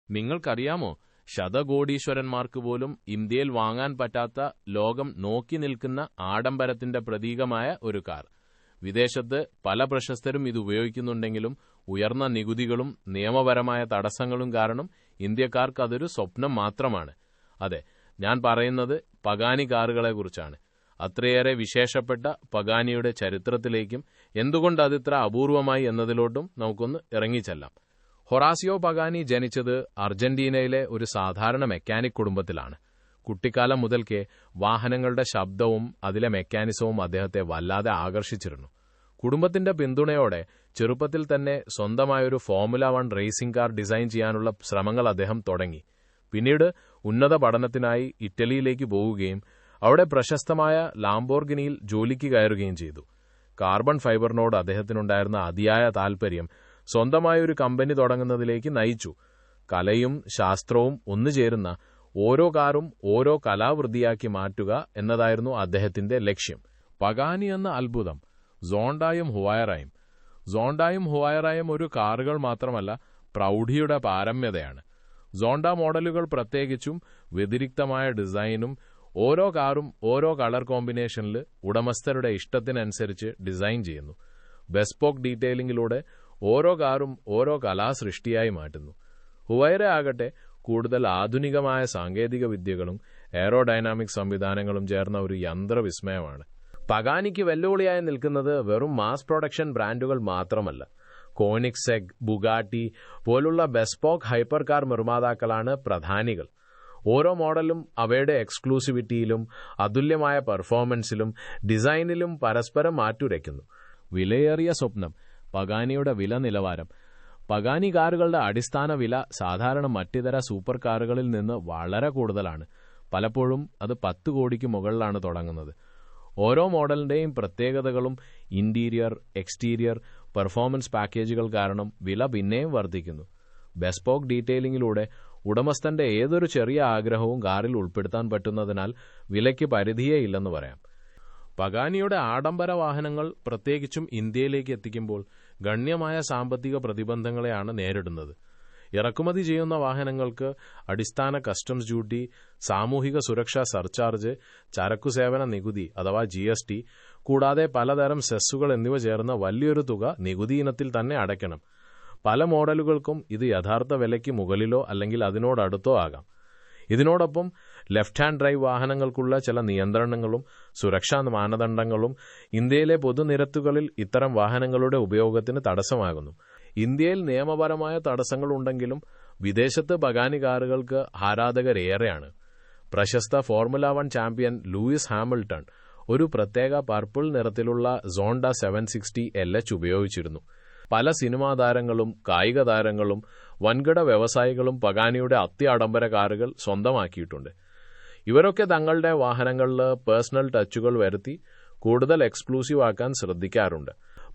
നിങ്ങൾക്കറിയാമോ, ശതകോടീശ്വരന്മാർക്ക് പോലും ഇന്ത്യയിൽ വാങ്ങാൻ പറ്റാത്ത, ലോകം നോക്കി നിൽക്കുന്ന ആഡംബരത്തിന്റെ പ്രതീകമായ ഒരു കാർ. വിദേശത്ത് പല പ്രശസ്തരും ഇത് ഉപയോഗിക്കുന്നുണ്ടെങ്കിലും ഉയർന്ന നികുതികളും നിയമപരമായ തടസ്സങ്ങളും കാരണം ഇന്ത്യക്കാർക്ക് അതൊരു സ്വപ്നം മാത്രമാണ്. അതെ, ഞാൻ പറയുന്നത് പഗാനി കാറുകളെക്കുറിച്ചാണ്. അത്രയേറെ വിശേഷപ്പെട്ട പഗാനിയുടെ ചരിത്രത്തിലേക്കും എന്തുകൊണ്ട് അതിത്ര അപൂർവമായി എന്നതിലോട്ടും നമുക്കൊന്ന് ഇറങ്ങിച്ചെല്ലാം. ഹൊറാസിയോ പഗാനി ജനിച്ചത് അർജന്റീനയിലെ ഒരു സാധാരണ മെക്കാനിക് കുടുംബത്തിലാണ്. കുട്ടിക്കാലം മുതൽക്കേ വാഹനങ്ങളുടെ ശബ്ദവും അതിലെ മെക്കാനിസവും അദ്ദേഹത്തെ വല്ലാതെ ആകർഷിച്ചിരുന്നു. കുടുംബത്തിന്റെ പിന്തുണയോടെ ചെറുപ്പത്തിൽ തന്നെ സ്വന്തമായൊരു ഫോർമുല 1 റേസിംഗ് കാർ ഡിസൈൻ ചെയ്യാനുള്ള ശ്രമങ്ങൾ അദ്ദേഹം തുടങ്ങി. പിന്നീട് ഉന്നത പഠനത്തിനായി ഇറ്റലിയിലേക്ക് പോവുകയും അവിടെ പ്രശസ്തമായ ലാംബോർഗിനിയിൽ ജോലിക്ക് കയറുകയും ചെയ്തു. കാർബൺ ഫൈബറിനോട് അദ്ദേഹത്തിനുണ്ടായിരുന്ന അതിയായ താൽപര്യം സ്വന്തമായൊരു കമ്പനി തുടങ്ങുന്നതിലേക്ക് നയിച്ചു. കലയും ശാസ്ത്രവും ഒന്നുചേരുന്ന ഓരോ കാറും ഓരോ കലാവൃത്തിയാക്കി മാറ്റുക എന്നതായിരുന്നു അദ്ദേഹത്തിന്റെ ലക്ഷ്യം. പഗാനി എന്ന അത്ഭുതം സോണ്ടായും ഹുവായറയും. സോണ്ടായും ഹുവായറയും ഒരു കാറുകൾ മാത്രമല്ല, പ്രൗഢിയുടെ പാരമ്യതയാണ്. സോണ്ട മോഡലുകൾ പ്രത്യേകിച്ചും വ്യതിരിക്തമായ ഡിസൈനും ഓരോ കാറും ഓരോ കളർ കോമ്പിനേഷനിൽ ഉടമസ്ഥരുടെ ഇഷ്ടത്തിനനുസരിച്ച് ഡിസൈൻ ചെയ്യുന്നു. ബെസ്പോക്ക് ഡീറ്റെയിലിംഗിലൂടെ ഓരോ കാറും ഓരോ കലാസൃഷ്ടിയായി മാറ്റുന്നു. ഹുവൈറ ആകട്ടെ കൂടുതൽ ആധുനികമായ സാങ്കേതിക വിദ്യകളും എയറോഡൈനാമിക് സംവിധാനങ്ങളും ചേർന്ന ഒരു യന്ത്രവിസ്മയമാണ്. പഗാനിക്ക് വെല്ലുവിളിയായി നിൽക്കുന്നത് വെറും മാസ് പ്രൊഡക്ഷൻ ബ്രാൻഡുകൾ മാത്രമല്ല. കോനിക്സെഗ്, ബുഗാട്ടി പോലുള്ള ബെസ്പോക്ക് ഹൈപ്പർ കാർ നിർമ്മാതാക്കളാണ് പ്രധാനികൾ. ഓരോ മോഡലും അവയുടെ എക്സ്ക്ലൂസിവിറ്റിയിലും അതുല്യമായ പെർഫോമൻസിലും ഡിസൈനിലും പരസ്പരം മാറ്റുരയ്ക്കുന്നു. വിലയേറിയ സ്വപ്നം, പഗാനിയുടെ വില നിലവാരം. പഗാനി കാറുകളുടെ അടിസ്ഥാന വില സാധാരണ മറ്റിതര സൂപ്പർ കാറുകളിൽ നിന്ന് വളരെ കൂടുതലാണ്. പലപ്പോഴും അത് 10 കോടിക്ക് മുകളിലാണ് തുടങ്ങുന്നത്. ഓരോ മോഡലിന്റെയും പ്രത്യേകതകളും ഇന്റീരിയർ, എക്സ്റ്റീരിയർ, പെർഫോമൻസ് പാക്കേജുകൾ കാരണം വില പിന്നെയും വർദ്ധിക്കുന്നു. ബെസ്പോക്ക് ഡീറ്റെയിലിംഗിലൂടെ ഉടമസ്ഥന്റെ ഏതൊരു ചെറിയ ആഗ്രഹവും കാറിൽ ഉൾപ്പെടുത്താൻ പറ്റുന്നതിനാൽ വിലയ്ക്ക് പരിധിയേ ഇല്ലെന്ന് പറയാം. പഗാനിയുടെ ആഡംബര വാഹനങ്ങൾ പ്രത്യേകിച്ചും ഇന്ത്യയിലേക്ക് എത്തിക്കുമ്പോൾ ഗണ്യമായ സാമ്പത്തിക പ്രതിബന്ധങ്ങളെയാണ് നേരിടുന്നത്. ഇറക്കുമതി ചെയ്യുന്ന വാഹനങ്ങൾക്ക് അടിസ്ഥാന കസ്റ്റംസ് ഡ്യൂട്ടി, സാമൂഹിക സുരക്ഷാ സർചാർജ്, ചരക്കുസേവന നികുതി അഥവാ GST, കൂടാതെ പലതരം സെസ്സുകൾ എന്നിവ ചേർന്ന വലിയൊരു തുക നികുതി ഇനത്തിൽ തന്നെ അടയ്ക്കണം. പല മോഡലുകൾക്കും ഇത് യഥാർത്ഥ വിലയ്ക്ക് മുകളിലോ അല്ലെങ്കിൽ അതിനോടടുത്തോ ആകാം. ഇതിനോടൊപ്പം ലെഫ്റ്റ് ഹാൻഡ് ഡ്രൈവ് വാഹനങ്ങൾക്കുള്ള ചില നിയന്ത്രണങ്ങളും സുരക്ഷാ മാനദണ്ഡങ്ങളും ഇന്ത്യയിലെ പൊതുനിരത്തുകളിൽ ഇത്തരം വാഹനങ്ങളുടെ ഉപയോഗത്തിന് തടസ്സമാകുന്നു. ഇന്ത്യയിൽ നിയമപരമായ തടസ്സങ്ങളുണ്ടെങ്കിലും വിദേശത്ത് പഗാനി കാറുകൾക്ക് ആരാധകരേറെയാണ്. പ്രശസ്ത ഫോർമുല 1 ചാമ്പ്യൻ ലൂയിസ് ഹാമിൽട്ടൺ ഒരു പ്രത്യേക പർപ്പിൾ നിറത്തിലുള്ള സോണ്ട 760 LH ഉപയോഗിച്ചിരുന്നു. പല സിനിമാ താരങ്ങളും കായിക താരങ്ങളും വൻകിട വ്യവസായികളും പഗാനിയുടെ അത്യാഡംബര കാറുകൾ സ്വന്തമാക്കിയിട്ടുണ്ട്. ഇവരൊക്കെ തങ്ങളുടെ വാഹനങ്ങളിൽ പേഴ്സണൽ ടച്ചുകൾ വരുത്തി കൂടുതൽ എക്സ്ക്ലൂസീവ് ആക്കാൻ ശ്രദ്ധിക്കാറുണ്ട്.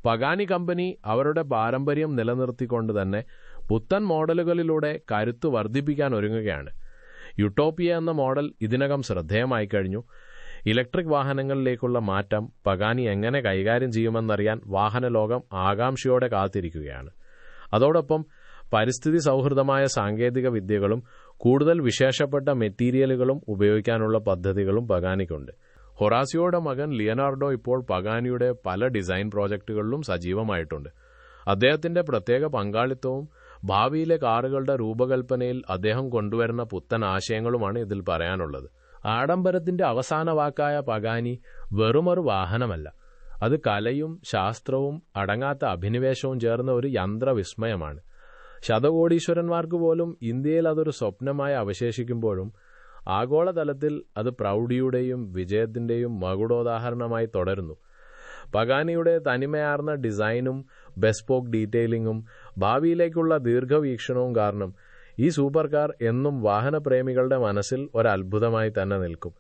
പഗാനി കമ്പനി അവരുടെ പാരമ്പര്യം നിലനിർത്തിക്കൊണ്ട് തന്നെ പുത്തൻ മോഡലുകളിലൂടെ കരുത്ത് വർദ്ധിപ്പിക്കാൻ ഒരുങ്ങുകയാണ്. യുട്ടോപ്പിയ എന്ന മോഡൽ ഇതിനകം ശ്രദ്ധേയമായി കഴിഞ്ഞു. ഇലക്ട്രിക് വാഹനങ്ങളിലേക്കുള്ള മാറ്റം പഗാനി എങ്ങനെ കൈകാര്യം ചെയ്യുമെന്നറിയാൻ വാഹനലോകം ആകാംക്ഷയോടെ കാത്തിരിക്കുകയാണ്. അതോടൊപ്പം പരിസ്ഥിതി സൗഹൃദമായ സാങ്കേതിക വിദ്യകളും കൂടുതൽ വിശേഷപ്പെട്ട മെറ്റീരിയലുകളും ഉപയോഗിക്കാനുള്ള പദ്ധതികളും പഗാനിക്കുണ്ട്. ഹൊറാസിയോയുടെ മകൻ ലിയനാർഡോ ഇപ്പോൾ പഗാനിയുടെ പല ഡിസൈൻ പ്രോജക്റ്റുകളിലും സജീവമായിട്ടുണ്ട്. അദ്ദേഹത്തിന്റെ പ്രത്യേക പങ്കാളിത്തവും ഭാവിയിലെ കാറുകളുടെ രൂപകൽപ്പനയിൽ അദ്ദേഹം കൊണ്ടുവരുന്ന പുത്തൻ ആശയങ്ങളുമാണ് ഇതിൽ പറയാനുള്ളത്. ആഡംബരത്തിന്റെ അവസാന വാക്കായ പഗാനി വെറുമൊരു വാഹനമല്ല, അത് കലയും ശാസ്ത്രവും അടങ്ങാത്ത അഭിനിവേശവും ചേർന്ന ഒരു യന്ത്രവിസ്മയമാണ്. ശതകോടീശ്വരന്മാർക്ക് പോലും ഇന്ത്യയിൽ അതൊരു സ്വപ്നമായി അവശേഷിക്കുമ്പോഴും ആഗോളതലത്തിൽ അത് പ്രൗഢിയുടെയും വിജയത്തിന്റെയും മകുടോദാഹരണമായി തുടരുന്നു. പഗാനിയുടെ തനിമയാർന്ന ഡിസൈനും ബെസ്പോക്ക് ഡീറ്റെയിലിംഗും ഭാവിയിലേക്കുള്ള ദീർഘവീക്ഷണവും കാരണം ഈ സൂപ്പർ കാർ എന്നും വാഹനപ്രേമികളുടെ മനസ്സിൽ ഒരത്ഭുതമായി തന്നെ നിൽക്കും.